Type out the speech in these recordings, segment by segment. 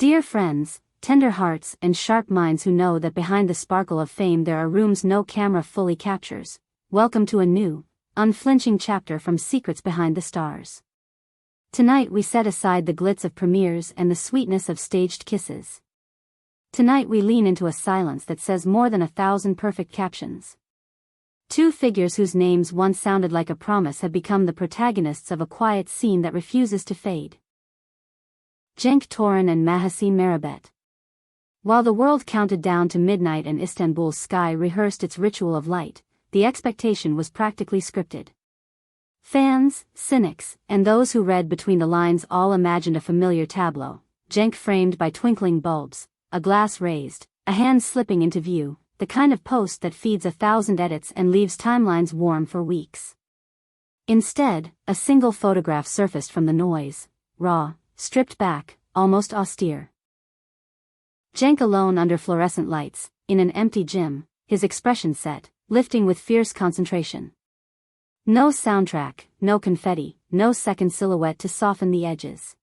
Dear friends, tender hearts and sharp minds who know that behind the sparkle of fame there are rooms no camera fully captures, welcome to a new, unflinching chapter from Secrets Behind the Stars. Tonight we set aside the glitz of premieres and the sweetness of staged kisses. Tonight we lean into a silence that says more than 1,000 perfect captions. Two figures whose names once sounded like a promise have become the protagonists of a quiet scene that refuses to fade. Cenk, Torun and Mahassine Merabet. While the world counted down to midnight and Istanbul's sky rehearsed its ritual of light, the expectation was practically scripted. Fans, cynics, and those who read between the lines all imagined a familiar tableau: Cenk framed by twinkling bulbs, a glass raised, a hand slipping into view, the kind of post that feeds 1,000 edits and leaves timelines warm for weeks. Instead, a single photograph surfaced from the noise, raw, stripped back, almost austere. Cenk alone under fluorescent lights, in an empty gym, his expression set, lifting with fierce concentration. No soundtrack, no confetti, no second silhouette to soften the edges.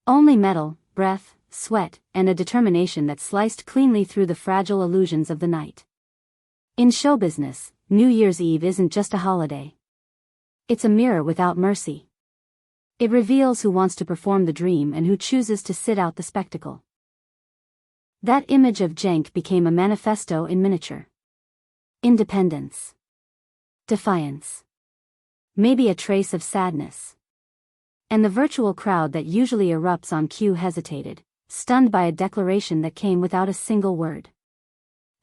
Only metal, breath, sweat, and a determination that sliced cleanly through the fragile illusions of the night. In show business, New Year's Eve isn't just a holiday. It's a mirror without mercy. It reveals who wants to perform the dream and who chooses to sit out the spectacle. That image of Cenk became a manifesto in miniature. Independence. Defiance. Maybe a trace of sadness. And the virtual crowd that usually erupts on cue hesitated, stunned by a declaration that came without a single word.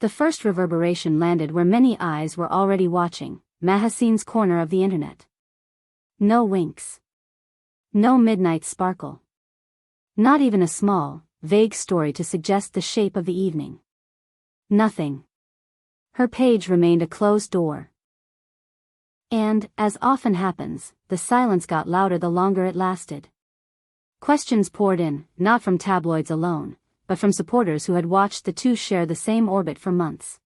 The first reverberation landed where many eyes were already watching, Mahassine's corner of the internet. No winks. No midnight sparkle. Not even a small, vague story to suggest the shape of the evening. Nothing. Her page remained a closed door. And, as often happens, the silence got louder the longer it lasted. Questions poured in, not from tabloids alone, but from supporters who had watched the two share the same orbit for months.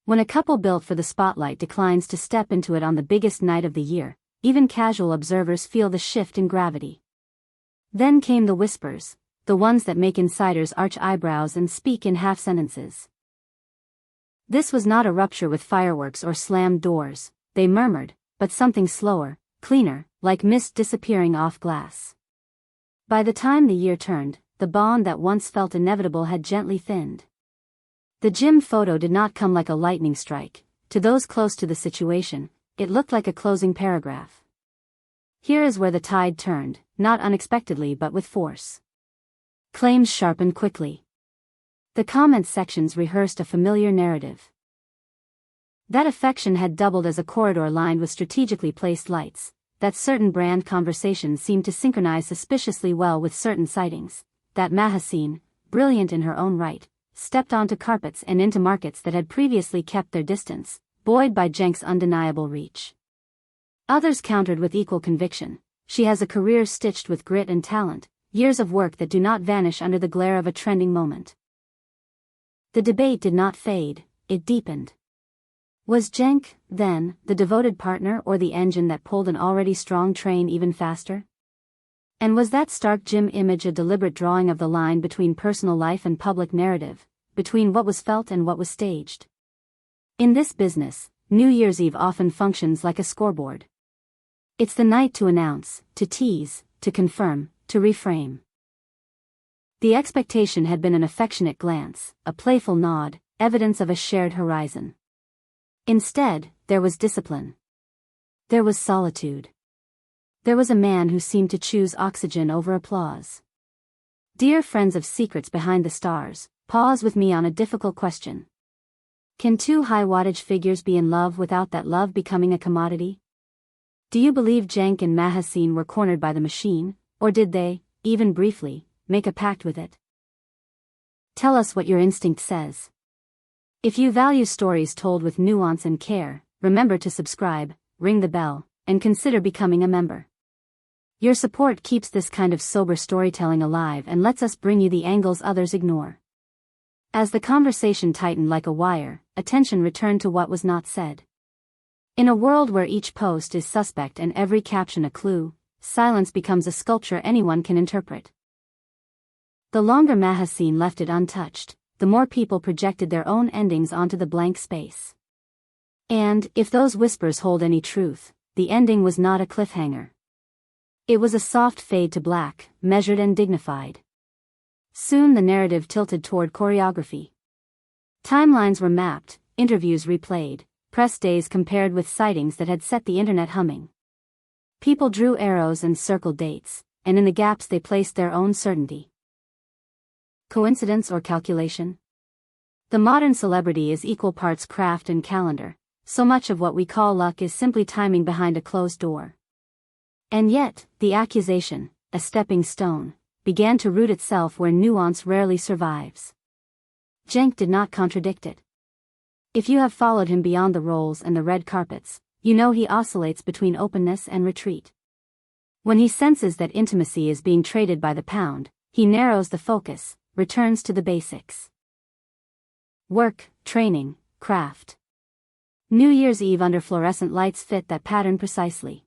When a couple built for the spotlight declines to step into it on the biggest night of the year, even casual observers feel the shift in gravity. Then came the whispers, the ones that make insiders arch eyebrows and speak in half sentences. This was not a rupture with fireworks or slammed doors, they murmured, but something slower, cleaner, like mist disappearing off glass. By the time the year turned, the bond that once felt inevitable had gently thinned. The gym photo did not come like a lightning strike. To those close to the situation, it looked like a closing paragraph. Here is where the tide turned, not unexpectedly but with force. Claims sharpened quickly. The comment sections rehearsed a familiar narrative. That affection had doubled as a corridor lined with strategically placed lights, that certain brand conversations seemed to synchronize suspiciously well with certain sightings, that Mahassine, brilliant in her own right, stepped onto carpets and into markets that had previously kept their distance, buoyed by Cenk's undeniable reach. Others countered with equal conviction: she has a career stitched with grit and talent, years of work that do not vanish under the glare of a trending moment. The debate did not fade, it deepened. Was Cenk, then, the devoted partner or the engine that pulled an already strong train even faster? And was that stark gym image a deliberate drawing of the line between personal life and public narrative, between what was felt and what was staged? In this business, New Year's Eve often functions like a scoreboard. It's the night to announce, to tease, to confirm, to reframe. The expectation had been an affectionate glance, a playful nod, evidence of a shared horizon. Instead, there was discipline. There was solitude. There was a man who seemed to choose oxygen over applause. Dear friends of Secrets Behind the Stars, pause with me on a difficult question. Can two high-wattage figures be in love without that love becoming a commodity? Do you believe Cenk and Mahassine were cornered by the machine, or did they, even briefly, make a pact with it? Tell us what your instinct says. If you value stories told with nuance and care, remember to subscribe, ring the bell, and consider becoming a member. Your support keeps this kind of sober storytelling alive and lets us bring you the angles others ignore. As the conversation tightened like a wire, attention returned to what was not said. In a world where each post is suspect and every caption a clue, silence becomes a sculpture anyone can interpret. The longer Mahassine left it untouched, the more people projected their own endings onto the blank space. And, if those whispers hold any truth, the ending was not a cliffhanger. It was a soft fade to black, measured and dignified. Soon the narrative tilted toward choreography. Timelines were mapped, interviews replayed, press days compared with sightings that had set the internet humming. People drew arrows and circled dates, and in the gaps they placed their own certainty. Coincidence or calculation? The modern celebrity is equal parts craft and calendar. So much of what we call luck is simply timing behind a closed door. And yet, the accusation, a stepping stone, began to root itself where nuance rarely survives. Cenk did not contradict it. If you have followed him beyond the roles and the red carpets, you know he oscillates between openness and retreat. When he senses that intimacy is being traded by the pound, he narrows the focus, returns to the basics. Work, training, craft. New Year's Eve under fluorescent lights fit that pattern precisely.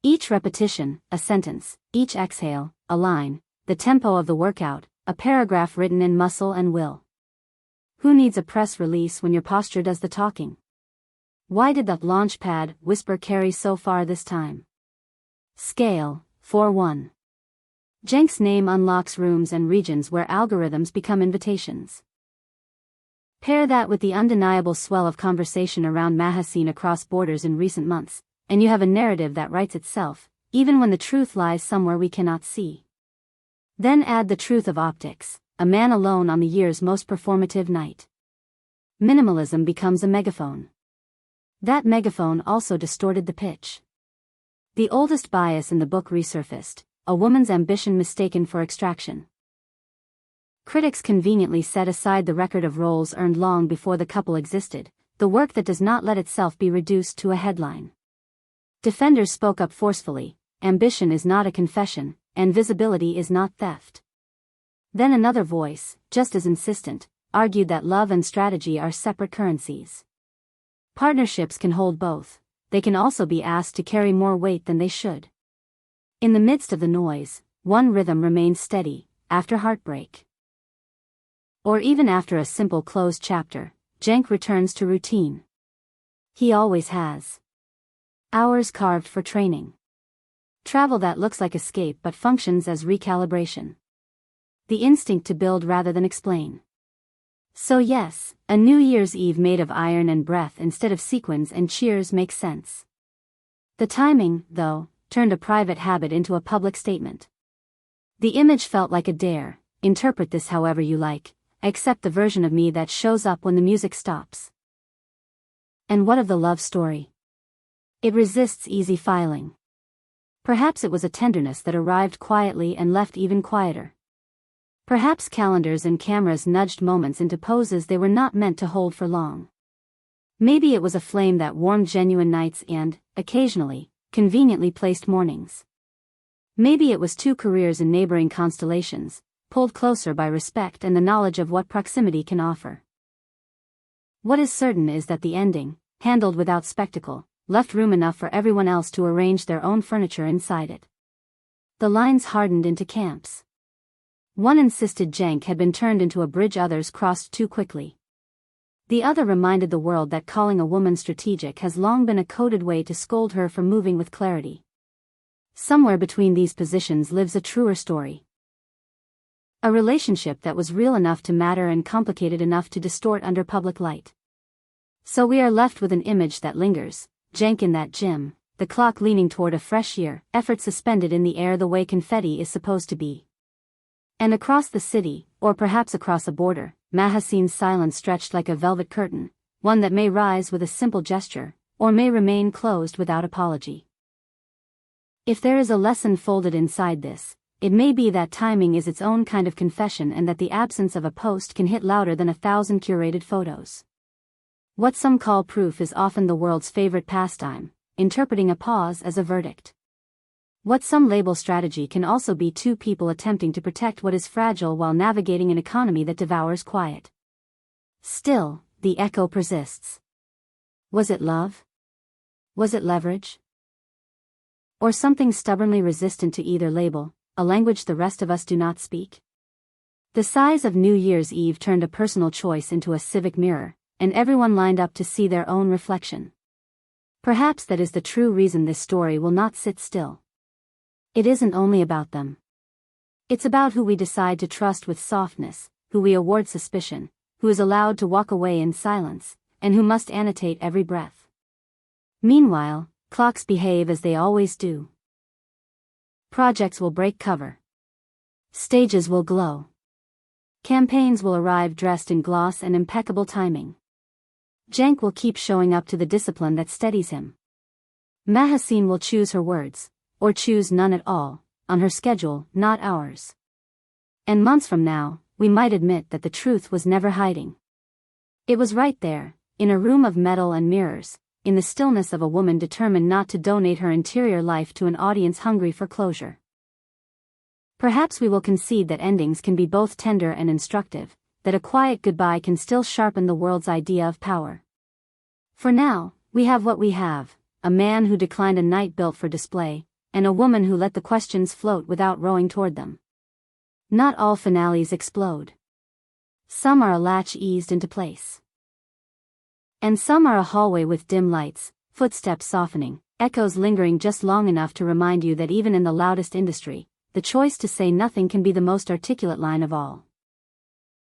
Each repetition, a sentence, each exhale, a line, the tempo of the workout, a paragraph written in muscle and will. Who needs a press release when your posture does the talking? Why did that launch pad whisper carry so far this time? Scale, 4-1. Cenk's name unlocks rooms and regions where algorithms become invitations. Pair that with the undeniable swell of conversation around Mahassine across borders in recent months, and you have a narrative that writes itself, even when the truth lies somewhere we cannot see. Then add the truth of optics, a man alone on the year's most performative night. Minimalism becomes a megaphone. That megaphone also distorted the pitch. The oldest bias in the book resurfaced, a woman's ambition mistaken for extraction. Critics conveniently set aside the record of roles earned long before the couple existed, the work that does not let itself be reduced to a headline. Defenders spoke up forcefully, ambition is not a confession, and visibility is not theft. Then another voice, just as insistent, argued that love and strategy are separate currencies. Partnerships can hold both, they can also be asked to carry more weight than they should. In the midst of the noise, one rhythm remains steady, after heartbreak. Or even after a simple closed chapter, Cenk returns to routine. He always has. Hours carved for training. Travel that looks like escape but functions as recalibration. The instinct to build rather than explain. So yes, a New Year's Eve made of iron and breath instead of sequins and cheers makes sense. The timing, though, turned a private habit into a public statement. The image felt like a dare, interpret this however you like. Accept the version of me that shows up when the music stops. And what of the love story? It resists easy filing. Perhaps it was a tenderness that arrived quietly and left even quieter. Perhaps calendars and cameras nudged moments into poses they were not meant to hold for long. Maybe it was a flame that warmed genuine nights and, occasionally, conveniently placed mornings. Maybe it was two careers in neighboring constellations, pulled closer by respect and the knowledge of what proximity can offer. What is certain is that the ending, handled without spectacle, left room enough for everyone else to arrange their own furniture inside it. The lines hardened into camps. One insisted Cenk had been turned into a bridge others crossed too quickly. The other reminded the world that calling a woman strategic has long been a coded way to scold her for moving with clarity. Somewhere between these positions lives a truer story. A relationship that was real enough to matter and complicated enough to distort under public light. So we are left with an image that lingers, Cenk in that gym, the clock leaning toward a fresh year, effort suspended in the air the way confetti is supposed to be. And across the city, or perhaps across a border, Mahassine's silence stretched like a velvet curtain, one that may rise with a simple gesture, or may remain closed without apology. If there is a lesson folded inside this, it may be that timing is its own kind of confession and that the absence of a post can hit louder than 1,000 curated photos. What some call proof is often the world's favorite pastime, interpreting a pause as a verdict. What some label strategy can also be two people attempting to protect what is fragile while navigating an economy that devours quiet. Still, the echo persists. Was it love? Was it leverage? Or something stubbornly resistant to either label, a language the rest of us do not speak? The size of New Year's Eve turned a personal choice into a civic mirror, and everyone lined up to see their own reflection. Perhaps that is the true reason this story will not sit still. It isn't only about them. It's about who we decide to trust with softness, who we award suspicion, who is allowed to walk away in silence, and who must annotate every breath. Meanwhile, clocks behave as they always do. Projects will break cover. Stages will glow. Campaigns will arrive dressed in gloss and impeccable timing. Cenk will keep showing up to the discipline that steadies him. Mahassine will choose her words, or choose none at all, on her schedule, not ours. And months from now, we might admit that the truth was never hiding. It was right there, in a room of metal and mirrors, in the stillness of a woman determined not to donate her interior life to an audience hungry for closure. Perhaps we will concede that endings can be both tender and instructive, that a quiet goodbye can still sharpen the world's idea of power. For now, we have what we have, a man who declined a night built for display, and a woman who let the questions float without rowing toward them. Not all finales explode. Some are a latch eased into place. And some are a hallway with dim lights, footsteps softening, echoes lingering just long enough to remind you that even in the loudest industry, the choice to say nothing can be the most articulate line of all.